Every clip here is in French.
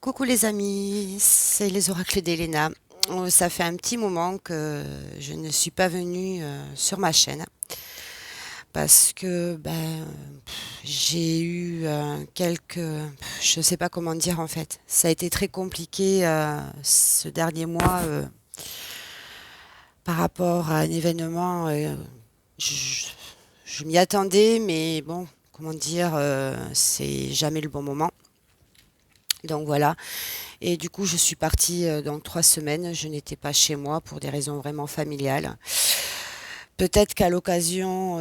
Coucou les amis, c'est les oracles d'Elena. Ça fait un petit moment que je ne suis pas venue sur ma chaîne parce que j'ai eu je ne sais pas comment dire en fait. Ça a été très compliqué ce dernier mois par rapport à un événement. Je, je m'y attendais, mais bon, comment dire, c'est jamais le bon moment. Donc voilà. Et du coup, je suis partie dans 3 semaines. Je n'étais pas chez moi pour des raisons vraiment familiales. Peut-être qu'à l'occasion,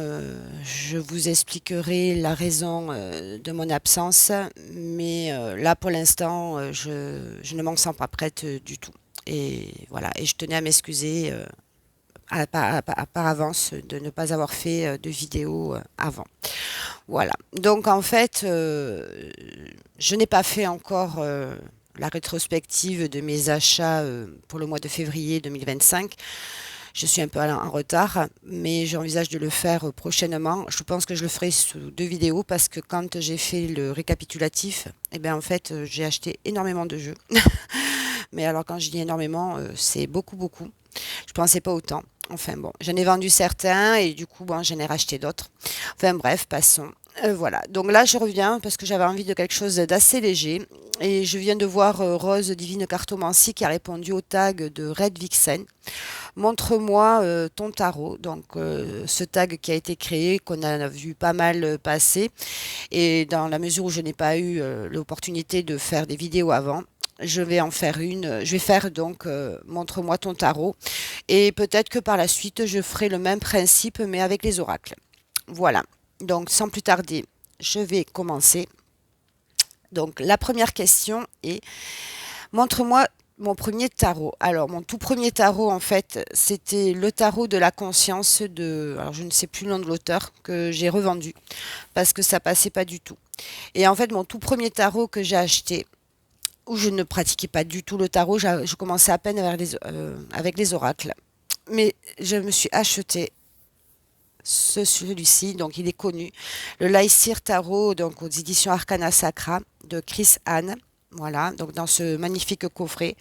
je vous expliquerai la raison de mon absence, mais là, pour l'instant, je ne m'en sens pas prête du tout. Et voilà, et je tenais à m'excuser par avance de ne pas avoir fait de vidéo avant. Voilà. Donc en fait, je n'ai pas fait encore la rétrospective de mes achats pour le mois de février 2025. Je suis un peu en retard, mais j'envisage de le faire prochainement. Je pense que je le ferai sous 2 vidéos parce que quand j'ai fait le récapitulatif, eh bien en fait, j'ai acheté énormément de jeux. Mais alors quand je dis énormément, c'est beaucoup, beaucoup. Je pensais pas autant. Enfin bon, j'en ai vendu certains et du coup, bon, j'en ai racheté d'autres. Enfin bref, passons. Voilà, donc là je reviens parce que j'avais envie de quelque chose d'assez léger et je viens de voir Rose Divine Cartomancie qui a répondu au tag de Red Vixen. Montre-moi ton tarot, donc ce tag qui a été créé, qu'on a vu pas mal passer et dans la mesure où je n'ai pas eu l'opportunité de faire des vidéos avant, je vais en faire une. Je vais faire donc montre-moi ton tarot et peut-être que par la suite je ferai le même principe mais avec les oracles. Voilà. Donc sans plus tarder, je vais commencer. Donc la première question est montre-moi mon premier tarot. Alors mon tout premier tarot en fait, c'était le tarot de la conscience de alors je ne sais plus le nom de l'auteur que j'ai revendu parce que ça passait pas du tout. Et en fait mon tout premier tarot que j'ai acheté où je ne pratiquais pas du tout le tarot, je commençais à peine avec les oracles. Mais je me suis acheté celui-ci, donc il est connu, le Laïcir Tarot, donc aux éditions Arcana Sacra de Chris Hahn. Voilà, donc dans ce magnifique coffret.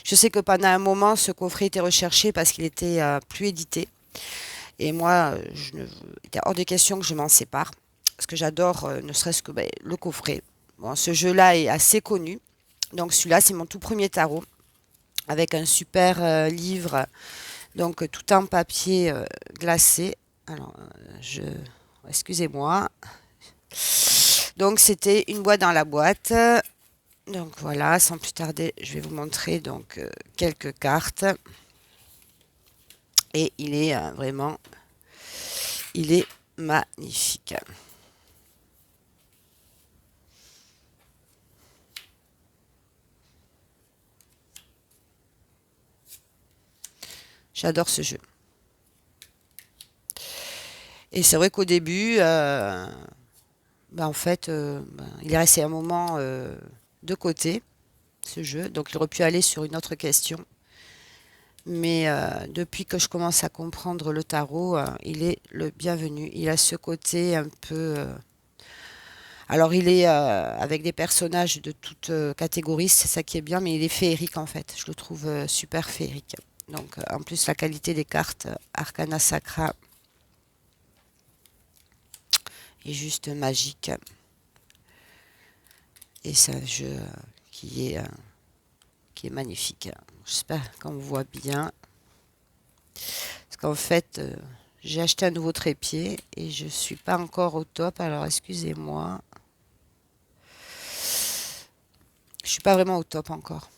Je sais que pendant un moment, ce coffret était recherché parce qu'il était plus édité. Et moi, il était hors de question que je m'en sépare. Parce que j'adore, ne serait-ce que le coffret. Bon, ce jeu-là est assez connu. Donc celui-là, c'est mon tout premier tarot. Avec un super livre, donc tout en papier glacé. Alors, excusez-moi. Donc c'était une boîte dans la boîte. Donc voilà, sans plus tarder, je vais vous montrer donc quelques cartes. Et il est vraiment, il est magnifique. J'adore ce jeu. Et c'est vrai qu'au début, en fait, il est resté un moment de côté, ce jeu. Donc il aurait pu aller sur une autre question. Mais depuis que je commence à comprendre le tarot, il est le bienvenu. Il a ce côté un peu... alors il est avec des personnages de toutes catégories, c'est ça qui est bien, mais il est féerique en fait. Je le trouve super féerique. Donc en plus la qualité des cartes Arcana Sacra est juste magique. Et c'est un jeu qui est magnifique. J'espère qu'on voit bien. Parce qu'en fait, j'ai acheté un nouveau trépied et je suis pas encore au top. Alors excusez-moi. Je suis pas vraiment au top encore.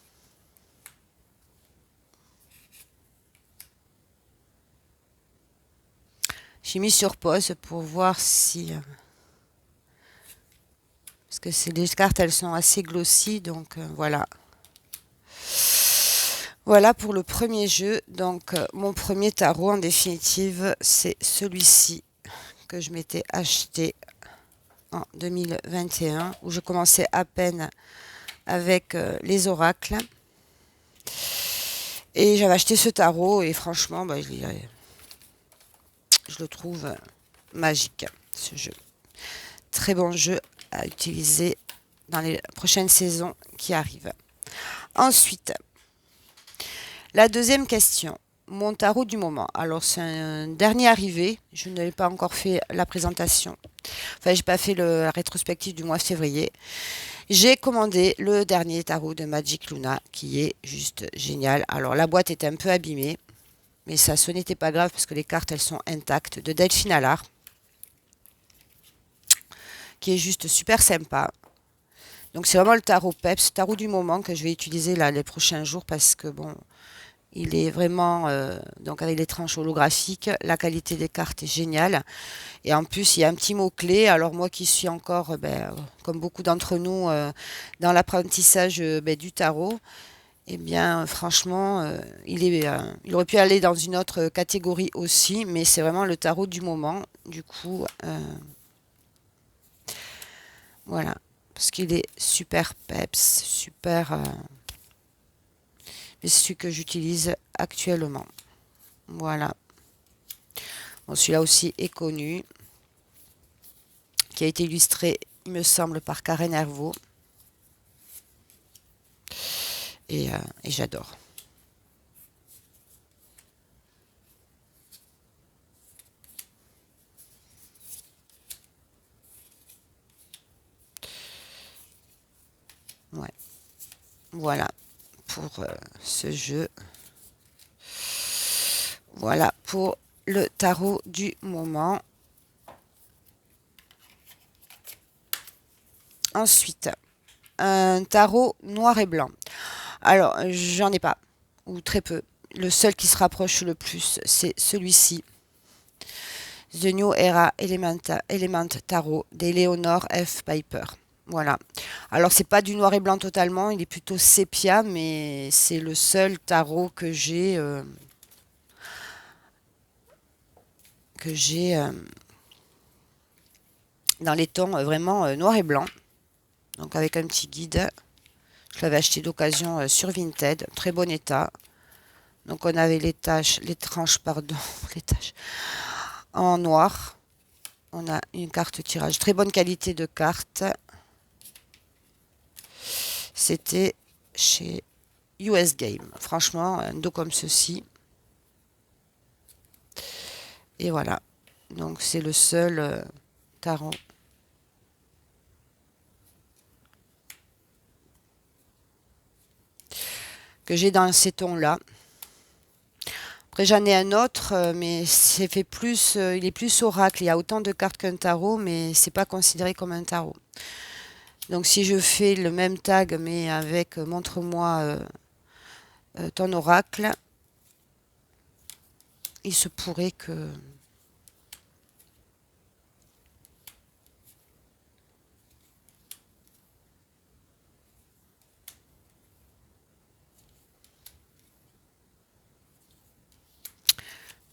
J'ai mis sur pause pour voir si... parce que les cartes, elles sont assez glossy. Donc voilà. Voilà pour le premier jeu. Donc mon premier tarot, en définitive, c'est celui-ci que je m'étais acheté en 2021, où je commençais à peine avec les oracles. Et j'avais acheté ce tarot et franchement, je le trouve magique, ce jeu. Très bon jeu à utiliser dans les prochaines saisons qui arrivent. Ensuite, la deuxième question. Mon tarot du moment. Alors, c'est un dernier arrivé. Je n'avais pas encore fait la présentation. Enfin, j'ai pas fait la rétrospective du mois de février. J'ai commandé le dernier tarot de Magic Luna qui est juste génial. Alors, la boîte est un peu abîmée, mais ça, ce n'était pas grave parce que les cartes, elles sont intactes, de Delphine Allard, qui est juste super sympa. Donc, c'est vraiment le tarot Peps, tarot du moment que je vais utiliser là les prochains jours parce que bon, il est vraiment, donc avec les tranches holographiques, la qualité des cartes est géniale. Et en plus, il y a un petit mot-clé. Alors moi qui suis encore, comme beaucoup d'entre nous, dans l'apprentissage du tarot, eh bien franchement, il aurait pu aller dans une autre catégorie aussi, mais c'est vraiment le tarot du moment. Du coup, voilà. Parce qu'il est super peps, super... mais c'est celui que j'utilise actuellement. Voilà. Bon, celui-là aussi est connu, qui a été illustré, il me semble, par Karen Hervaux. Et j'adore. Ouais. Voilà pour ce jeu. Voilà pour le tarot du moment. Ensuite, un tarot noir et blanc. Alors, j'en ai pas, ou très peu. Le seul qui se rapproche le plus, c'est celui-ci. The New Era Element Tarot d'Eleanor F. Piper. Voilà. Alors, c'est pas du noir et blanc totalement, il est plutôt sépia, mais c'est le seul tarot que j'ai dans les tons vraiment noir et blanc. Donc, avec un petit guide. Je l'avais acheté d'occasion sur Vinted, très bon état. Donc on avait les tranches, pardon, les taches en noir. On a une carte tirage, très bonne qualité de carte. C'était chez US Game. Franchement, un dos comme ceci. Et voilà. Donc c'est le seul tarot que j'ai dans ces tons-là. Après j'en ai un autre, mais c'est fait plus, il est plus oracle. Il y a autant de cartes qu'un tarot, mais c'est pas considéré comme un tarot. Donc si je fais le même tag, mais avec montre-moi ton oracle, il se pourrait que...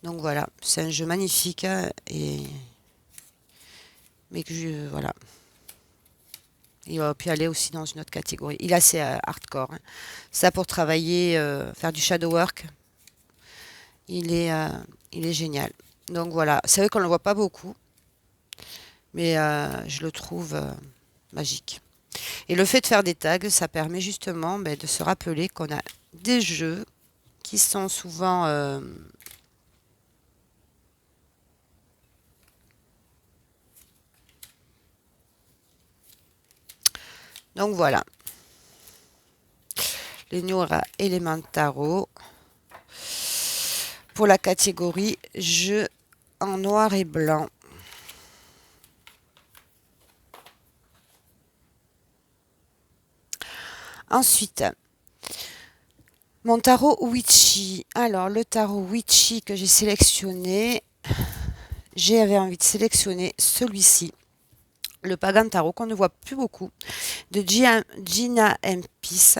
Donc voilà, c'est un jeu magnifique mais que voilà. Il aurait pu aller aussi dans une autre catégorie. Il est assez hardcore, hein. Ça pour travailler, faire du shadow work, il est, euh, il est génial. Donc voilà, c'est vrai qu'on ne le voit pas beaucoup, mais je le trouve magique. Et le fait de faire des tags, ça permet justement de se rappeler qu'on a des jeux qui sont souvent... Donc voilà, les Nora Elementaro pour la catégorie jeux en noir et blanc. Ensuite, mon tarot Witchy. Alors, le tarot Witchy que j'ai sélectionné, j'avais envie de sélectionner celui-ci, le Pagan Tarot, qu'on ne voit plus beaucoup, de Gina M. Peace,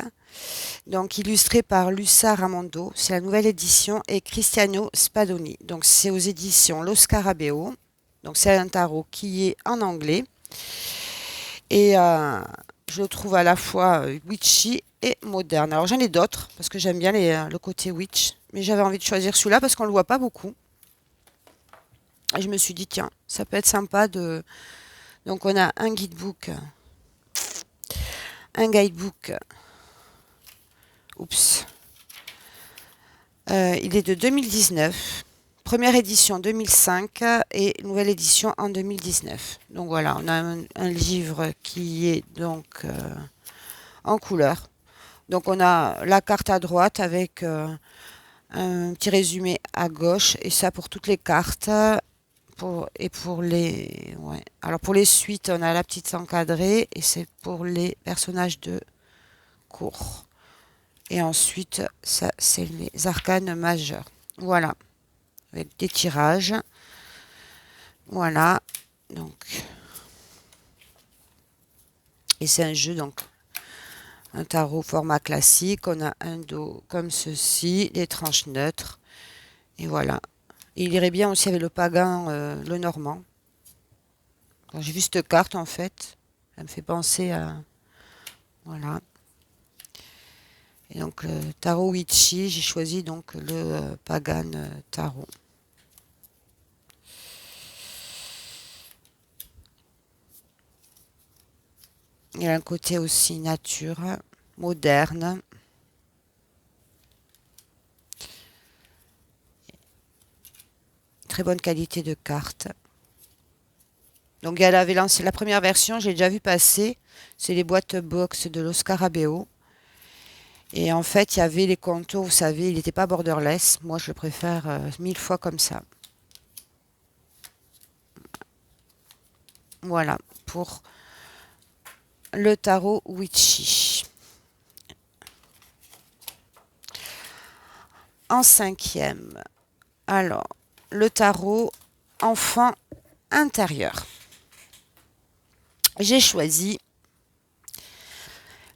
donc illustré par Lucia Ramondo. C'est la nouvelle édition, et Cristiano Spadoni. Donc, c'est aux éditions Lo Scarabeo. Donc, c'est un tarot qui est en anglais. Et je le trouve à la fois witchy et moderne. Alors j'en ai d'autres parce que j'aime bien le côté witch, mais j'avais envie de choisir celui-là parce qu'on le voit pas beaucoup. Et je me suis dit tiens, ça peut être sympa de. Donc on a un guidebook Oups. Il est de 2019. Première édition 2005 et nouvelle édition en 2019. Donc voilà, on a un livre qui est donc en couleur. Donc on a la carte à droite avec un petit résumé à gauche et ça pour toutes les cartes. Pour les ouais. Alors pour les suites, on a la petite encadrée et c'est pour les personnages de cours. Et ensuite, ça c'est les arcanes majeurs. Voilà, avec des tirages. Voilà. Donc et c'est un jeu donc un tarot format classique. On a un dos comme ceci, des tranches neutres. Et voilà. Et il irait bien aussi avec le pagan, le normand. Quand j'ai vu cette carte, en fait, ça me fait penser à... Voilà. Et donc, tarot Witchy, j'ai choisi donc le pagan tarot. Il y a un côté aussi nature, moderne. Très bonne qualité de carte. Donc elle avait lancé la première version, j'ai déjà vu passer. C'est les boîtes box de l'Oscarabeo. Et en fait, il y avait les contours, vous savez, il n'était pas borderless. Moi, je le préfère 1000 fois comme ça. Voilà, pour le tarot Witchy. En cinquième, alors, le tarot enfant intérieur. J'ai choisi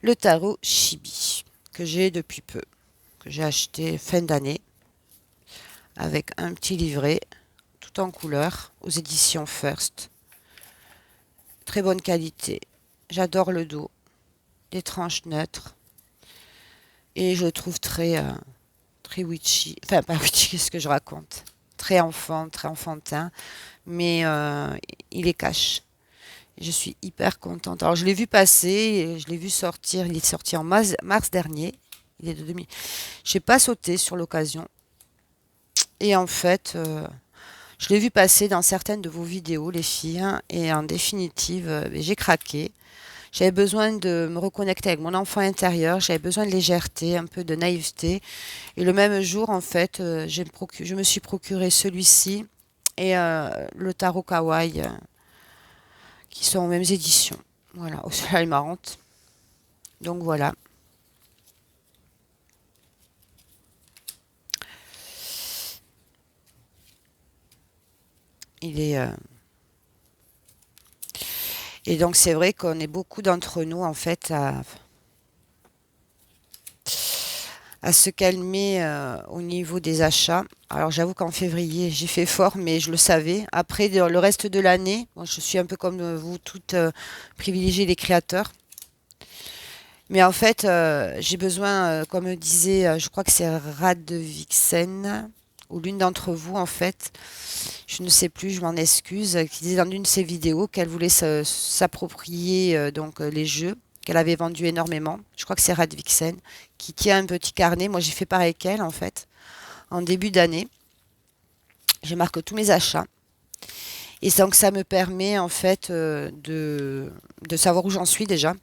le tarot Chibi, que j'ai depuis peu, que j'ai acheté fin d'année, avec un petit livret, tout en couleur, aux éditions First. Très bonne qualité. J'adore le dos, des tranches neutres, et je le trouve très witchy. Enfin, pas witchy, qu'est-ce que je raconte? Très enfant, très enfantin, mais il est cash. Je suis hyper contente. Alors, je l'ai vu passer, je l'ai vu sortir. Il est sorti en mars dernier. Il est de 2000. Je n'ai pas sauté sur l'occasion. Et en fait, je l'ai vu passer dans certaines de vos vidéos, les filles. Hein, et en définitive, j'ai craqué. J'avais besoin de me reconnecter avec mon enfant intérieur. J'avais besoin de légèreté, un peu de naïveté. Et le même jour, en fait, je me suis procuré celui-ci et le tarot kawaii, qui sont aux mêmes éditions. Voilà, au soleil marrante. Donc voilà. Il est. Et donc c'est vrai qu'on est beaucoup d'entre nous en fait à se calmer au niveau des achats. Alors j'avoue qu'en février j'ai fait fort, mais je le savais. Après le reste de l'année, moi, je suis un peu comme vous toutes privilégier les créateurs. Mais en fait, j'ai besoin, comme disait, je crois que c'est Rad Vixen, ou l'une d'entre vous, en fait, je ne sais plus, je m'en excuse, qui disait dans une de ses vidéos qu'elle voulait s'approprier donc les jeux, qu'elle avait vendus énormément. Je crois que c'est Rad Vixen, qui tient un petit carnet. Moi, j'ai fait pareil qu'elle, en fait, en début d'année. Je marque tous mes achats. Et donc, ça me permet, en fait, de savoir où j'en suis déjà.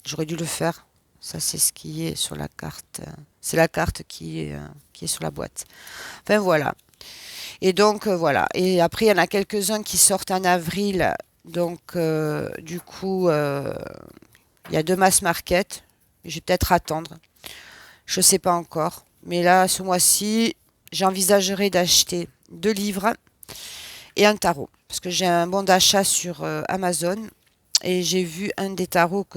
J'aurais dû le faire. Ça, c'est ce qui est sur la carte. C'est la carte qui est sur la boîte. Enfin, voilà. Et donc, voilà. Et après, il y en a quelques-uns qui sortent en avril. Donc, du coup, il y a deux mass market. Je vais peut-être attendre. Je ne sais pas encore. Mais là, ce mois-ci, j'envisagerai d'acheter 2 livres et un tarot. Parce que j'ai un bon d'achat sur Amazon. Et j'ai vu un des tarots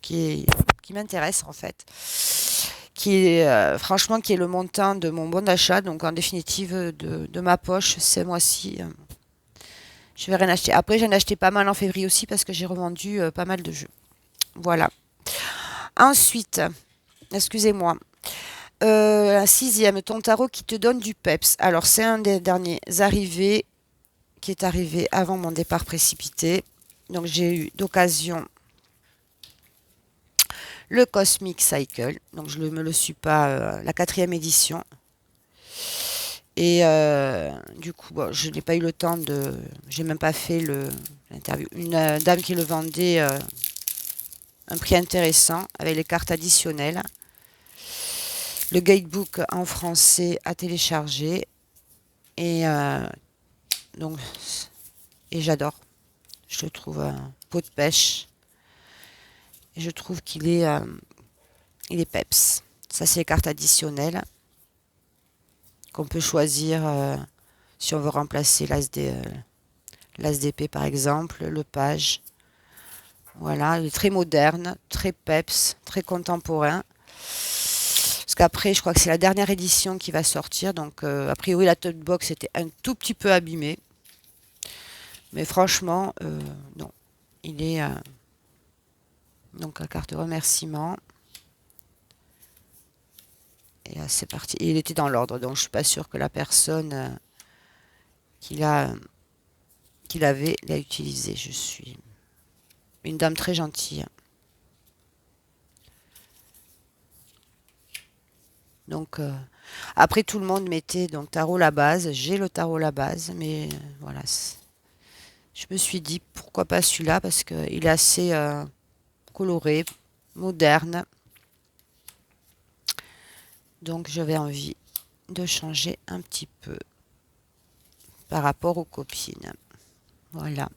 qui m'intéresse en fait, qui est franchement qui est le montant de mon bon d'achat, donc en définitive de ma poche ce mois-ci. Je vais rien acheter. Après j'en ai acheté pas mal en février aussi parce que j'ai revendu pas mal de jeux. Voilà. Ensuite, excusez-moi, la sixième, ton tarot qui te donne du peps. Alors c'est un des derniers arrivés qui est arrivé avant mon départ précipité. Donc j'ai eu d'occasion le Cosmic Cycle. Donc je ne me le suis pas, la 4e édition. Et du coup, bon, je n'ai pas eu le temps de... J'ai même pas fait l'interview. Une dame qui le vendait un prix intéressant avec les cartes additionnelles. Le guidebook en français à télécharger. Et donc, et j'adore. Je le trouve peau de pêche. Et je trouve il est peps. Ça, c'est les cartes additionnelles qu'on peut choisir si on veut remplacer l'ASDP par exemple, le page. Voilà, il est très moderne, très peps, très contemporain. Parce qu'après, je crois que c'est la dernière édition qui va sortir. Donc, a priori, la tote box était un tout petit peu abîmée. Mais franchement, non. Il est... donc, la carte de remerciement. Et là, c'est parti. Et il était dans l'ordre. Donc, je suis pas sûre que la personne qu'il avait l'a utilisé. Je suis une dame très gentille. Donc, après, tout le monde mettait donc tarot la base. J'ai le tarot la base, mais voilà. Je me suis dit pourquoi pas celui-là parce qu'il est assez coloré, moderne. Donc, j'avais envie de changer un petit peu par rapport aux copines. Voilà.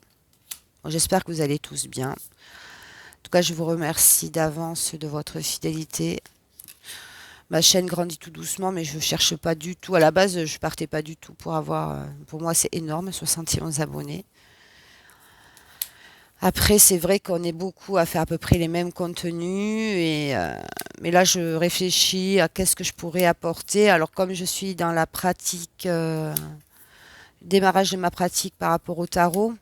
Bon, j'espère que vous allez tous bien. En tout cas, je vous remercie d'avance de votre fidélité. Ma chaîne grandit tout doucement, mais je ne cherche pas du tout. À la base, je partais pas du tout pour avoir... pour moi, c'est énorme, 71 abonnés. Après, c'est vrai qu'on est beaucoup à faire à peu près les mêmes contenus. Mais là, je réfléchis à qu'est-ce que je pourrais apporter. Alors, comme je suis dans la pratique, démarrage de ma pratique par rapport au tarot.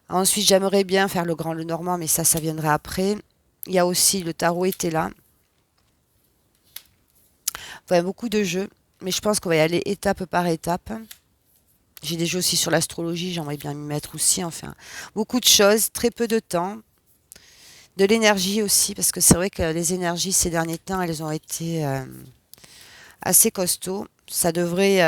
Ensuite, j'aimerais bien faire le grand, le normand, mais ça viendra après. Il y a aussi le tarot était là. Enfin, beaucoup de jeux, mais je pense qu'on va y aller étape par étape. J'ai des jeux aussi sur l'astrologie, j'aimerais bien m'y mettre aussi. Enfin, beaucoup de choses, très peu de temps. De l'énergie aussi, parce que c'est vrai que les énergies ces derniers temps, elles ont été assez costauds. Ça devrait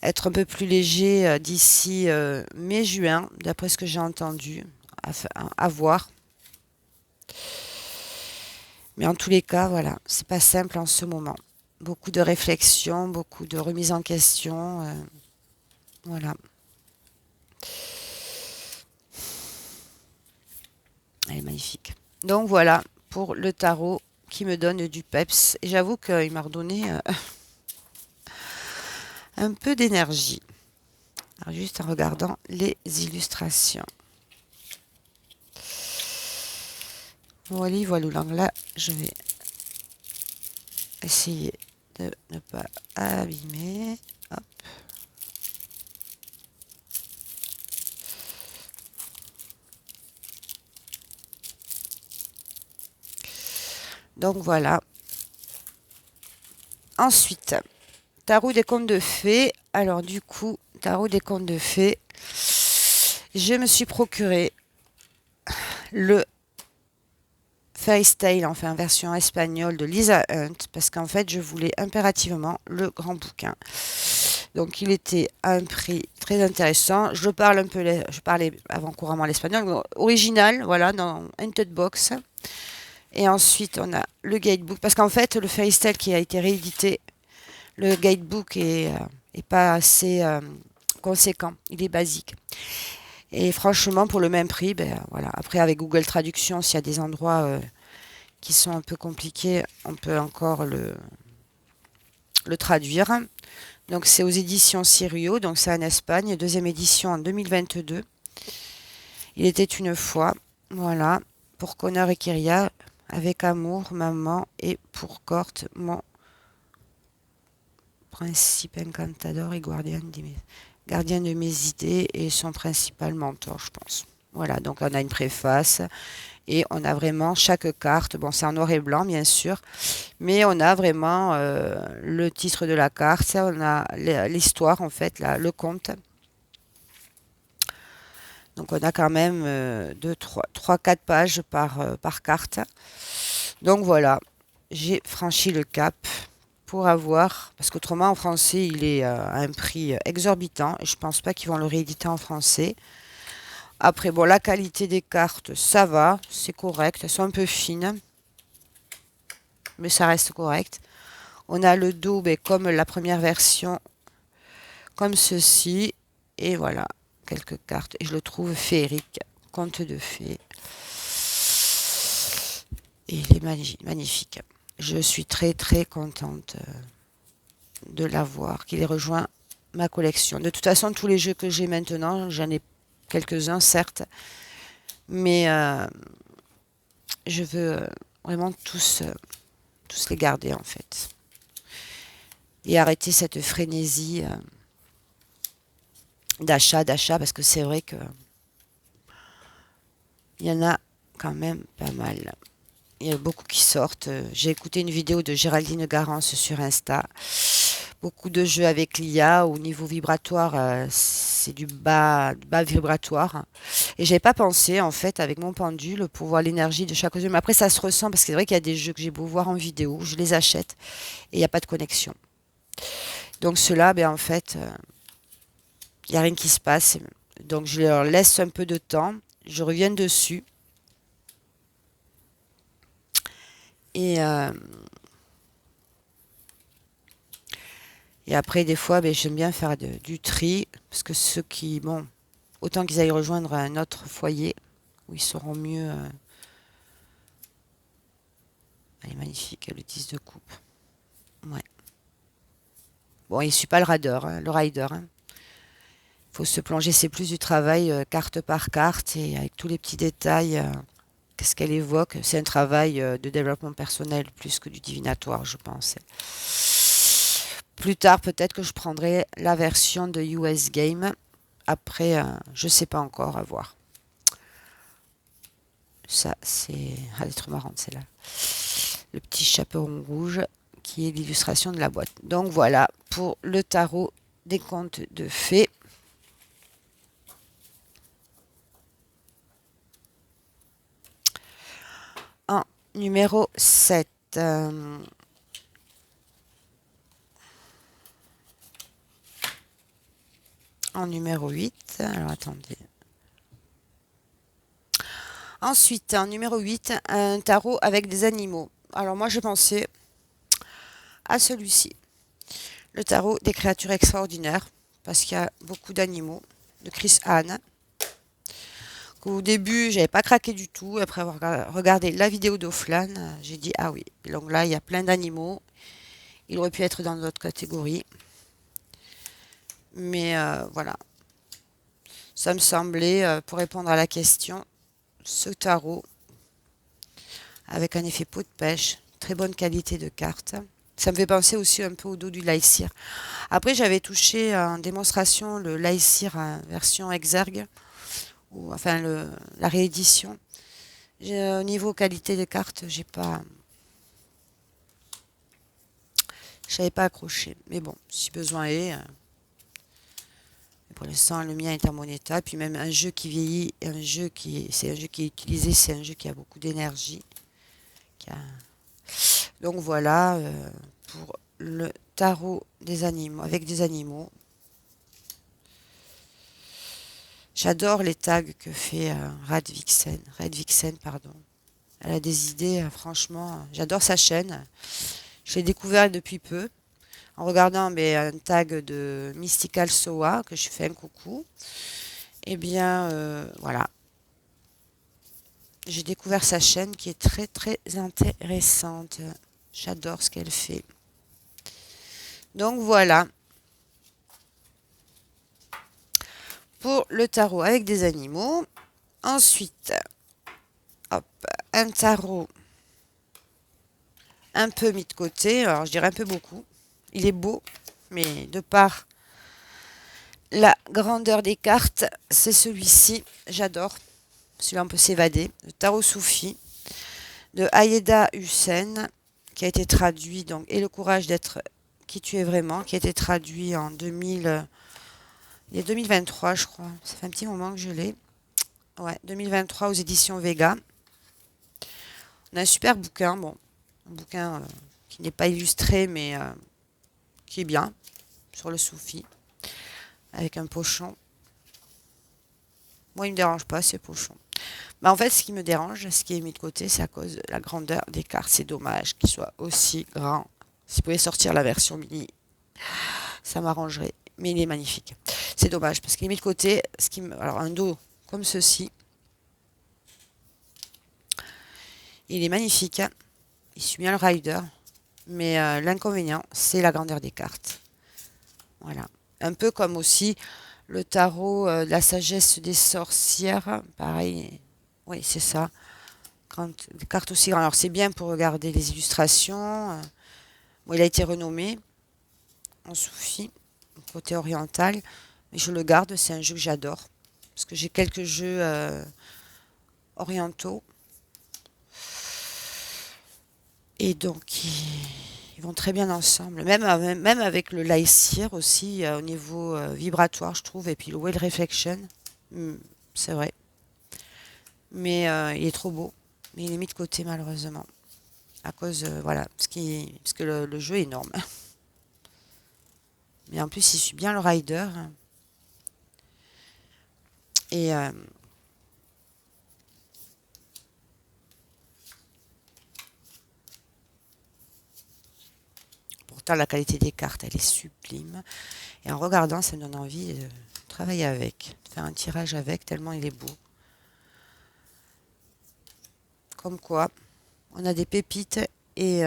être un peu plus léger d'ici mai-juin, d'après ce que j'ai entendu, à voir. Mais en tous les cas, voilà, c'est pas simple en ce moment. Beaucoup de réflexion, beaucoup de remise en question. Voilà. Elle est magnifique. Donc voilà pour le tarot qui me donne du peps. Et j'avoue qu'il m'a redonné un peu d'énergie. Alors juste en regardant les illustrations. Voilà, voilà. Là, je vais essayer de ne pas abîmer. Hop. Donc voilà. Ensuite, tarot des contes de fées. Alors du coup, tarot des contes de fées, je me suis procuré le Fairy Tail, enfin version espagnole de Lisa Hunt, parce qu'en fait, je voulais impérativement le grand bouquin. Donc, il était à un prix très intéressant. Je parlais avant couramment l'espagnol. Original, voilà, dans Hunted Box. Et ensuite, on a le guidebook, parce qu'en fait, le Fairy Tail qui a été réédité, le guidebook est pas assez conséquent. Il est basique. Et franchement, pour le même prix, ben voilà. Après, avec Google Traduction, s'il y a des endroits qui sont un peu compliqués, on peut encore le traduire. Donc, c'est aux éditions Sirio, donc c'est en Espagne, deuxième édition en 2022. Il était une fois, voilà, pour Connor et Kyria, avec amour, maman, et pour Corte, mon principe encantador et gardien de mes idées et son principal mentor, je pense. Voilà, donc on a une préface et on a vraiment chaque carte. Bon, c'est en noir et blanc, bien sûr, mais on a vraiment le titre de la carte, on a l'histoire, en fait, là, le conte. Donc on a quand même 3, 4 pages par carte. Donc voilà, j'ai franchi le cap pour avoir, parce qu'autrement en français il est à un prix exorbitant et je pense pas qu'ils vont le rééditer en français. Après, bon, la qualité des cartes, ça va, c'est correct, elles sont un peu fines, mais ça reste correct. On a le dos, ben, comme la première version, comme ceci, et voilà, quelques cartes, et je le trouve féerique, conte de fées, et il est magnifique. Je suis très très contente de l'avoir, qu'il ait rejoint ma collection. De toute façon, tous les jeux que j'ai maintenant, j'en ai quelques-uns, certes, mais je veux vraiment tous les garder en fait. Et arrêter cette frénésie d'achat, parce que c'est vrai que il y en a quand même pas mal. Il y a beaucoup qui sortent. J'ai écouté une vidéo de Géraldine Garance sur Insta. Beaucoup de jeux avec l'IA au niveau vibratoire, c'est du bas vibratoire. Et j'avais pas pensé en fait avec mon pendule pour voir l'énergie de chaque jeu. Mais après ça se ressent parce que c'est vrai qu'il y a des jeux que j'ai beau voir en vidéo, je les achète et il n'y a pas de connexion. Donc ceux-là, ben en fait, il n'y a rien qui se passe. Donc je leur laisse un peu de temps, je reviens dessus et, euh, et après des fois ben, j'aime bien faire du tri parce que ceux qui, bon, autant qu'ils aillent rejoindre un autre foyer où ils seront mieux. Elle est magnifique, le 10 de coupe. Ouais. Bon, il ne suit pas le rider, hein, le rider. Hein. Faut se plonger, c'est plus du travail carte par carte et avec tous les petits détails. Qu'est-ce qu'elle évoque? C'est un travail de développement personnel plus que du divinatoire, je pense. Plus tard, peut-être que je prendrai la version de US Game. Après, je sais pas encore, à voir. Ça, c'est... Elle est trop marrante, celle-là. Le petit chaperon rouge qui est l'illustration de la boîte. Donc voilà pour le tarot des contes de fées. En numéro 7. En numéro 8. Alors attendez. Ensuite, en numéro 8, un tarot avec des animaux. Alors moi, je pensais à celui-ci. Le tarot des créatures extraordinaires, parce qu'il y a beaucoup d'animaux, de Chris Hahn. Au début, j'avais pas craqué du tout. Après avoir regardé la vidéo d'Offlan, j'ai dit ah oui. Donc là, il y a plein d'animaux. Il aurait pu être dans d'autres catégories. Mais voilà. Ça me semblait, pour répondre à la question, ce tarot avec un effet peau de pêche, très bonne qualité de carte. Ça me fait penser aussi un peu au dos du Lycir. Après, j'avais touché en démonstration le Lycir version Exergue, ou enfin la réédition. Au niveau qualité de carte, je n'avais pas accroché. Mais bon, si besoin est. Pour l'instant, le mien est en mon état. Puis même un jeu qui vieillit, c'est un jeu qui est utilisé, c'est un jeu qui a beaucoup d'énergie. Donc voilà pour le tarot des animaux, avec des animaux. J'adore les tags que fait Red Vixen, pardon. Elle a des idées, franchement, j'adore sa chaîne. Je l'ai découvert depuis peu en regardant un tag de Mystical Soa que je fais un coucou. Eh bien, voilà. J'ai découvert sa chaîne qui est très très intéressante. J'adore ce qu'elle fait. Donc voilà pour le tarot avec des animaux. Ensuite, hop, un tarot un peu mis de côté. Alors je dirais un peu beaucoup. Il est beau, mais de par la grandeur des cartes, c'est celui-ci. J'adore. Celui-là, on peut s'évader. Le tarot Soufi de Aïeda Hussein, qui a été traduit, donc, et le courage d'être qui tu es vraiment, qui a été traduit en 2000, il y a 2023, je crois. Ça fait un petit moment que je l'ai. Ouais, 2023 aux éditions Vega. On a un super bouquin, bon, un bouquin qui n'est pas illustré, mais qui est bien, sur le soufi, avec un pochon. Moi, il me dérange pas, ces pochons. Bah, en fait, ce qui me dérange, ce qui est mis de côté, c'est à cause de la grandeur des cartes. C'est dommage qu'il soit aussi grand. S'il pouvait sortir la version mini, ça m'arrangerait. Mais il est magnifique. C'est dommage parce qu'il est mis de côté. Alors, un dos comme ceci, il est magnifique, hein. Il suit bien le rider. Mais l'inconvénient, c'est la grandeur des cartes. Voilà. Un peu comme aussi le tarot de la sagesse des sorcières. Pareil. Oui, c'est ça. Des cartes aussi grandes. Alors, c'est bien pour regarder les illustrations. Bon, il a été renommé en soufi, côté oriental. Mais je le garde. C'est un jeu que j'adore. Parce que j'ai quelques jeux orientaux. Et donc, ils vont très bien ensemble. Même avec le Lycir aussi, au niveau vibratoire, je trouve. Et puis le Well Reflection. Hmm, c'est vrai. Mais il est trop beau. Mais il est mis de côté, malheureusement. À cause, voilà, parce que le jeu est énorme. Mais en plus, il suit bien le rider. Et pourtant, la qualité des cartes, elle est sublime. Et en regardant, ça me donne envie de travailler avec, de faire un tirage avec, tellement il est beau. Comme quoi, on a des pépites et,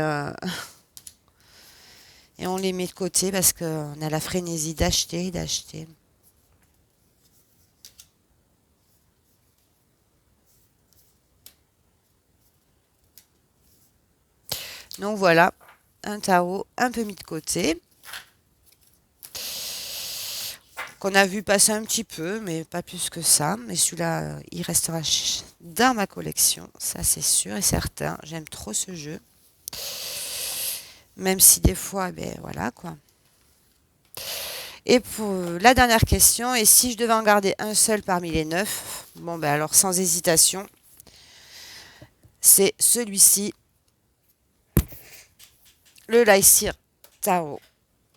et on les met de côté parce qu'on a la frénésie d'acheter, d'acheter. Donc voilà, un tarot un peu mis de côté, qu'on a vu passer un petit peu, mais pas plus que ça. Mais celui-là, il restera dans ma collection, ça c'est sûr et certain. J'aime trop ce jeu. Même si des fois, ben voilà quoi. Et pour la dernière question, et si je devais en garder un seul parmi les 9, bon ben alors sans hésitation, c'est celui-ci, le Lycir Tarot,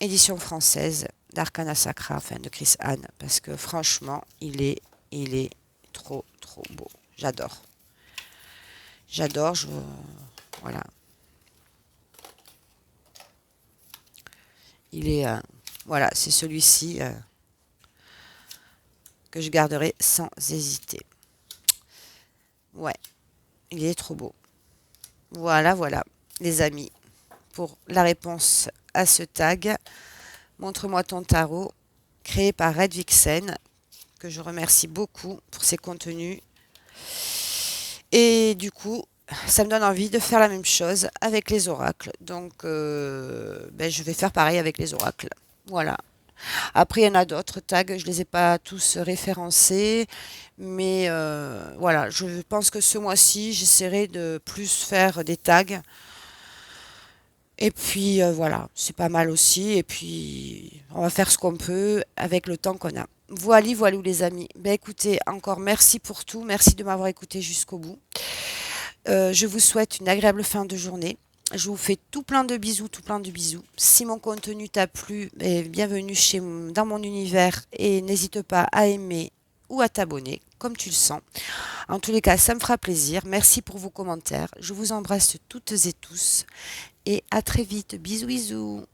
édition française d'Arcana Sacra, enfin de Chris Anne, parce que franchement, il est trop beau. J'adore. J'adore, voilà. Il est, voilà, c'est celui-ci que je garderai sans hésiter. Ouais, il est trop beau. Voilà, voilà, les amis, pour la réponse à ce tag. Montre-moi ton tarot, créé par Red Vixen, que je remercie beaucoup pour ses contenus. Et du coup, ça me donne envie de faire la même chose avec les oracles. Donc, ben, je vais faire pareil avec les oracles. Voilà. Après, il y en a d'autres tags, je ne les ai pas tous référencés, mais voilà, je pense que ce mois-ci, j'essaierai de plus faire des tags. Et puis voilà, c'est pas mal aussi. Et puis, on va faire ce qu'on peut avec le temps qu'on a. Voilà, voilà les amis. Ben écoutez, encore merci pour tout. Merci de m'avoir écouté jusqu'au bout. Je vous souhaite une agréable fin de journée. Je vous fais tout plein de bisous, tout plein de bisous. Si mon contenu t'a plu, bienvenue dans mon univers et n'hésite pas à aimer ou à t'abonner, comme tu le sens. En tous les cas, ça me fera plaisir. Merci pour vos commentaires. Je vous embrasse toutes et tous et à très vite. Bisous, bisous.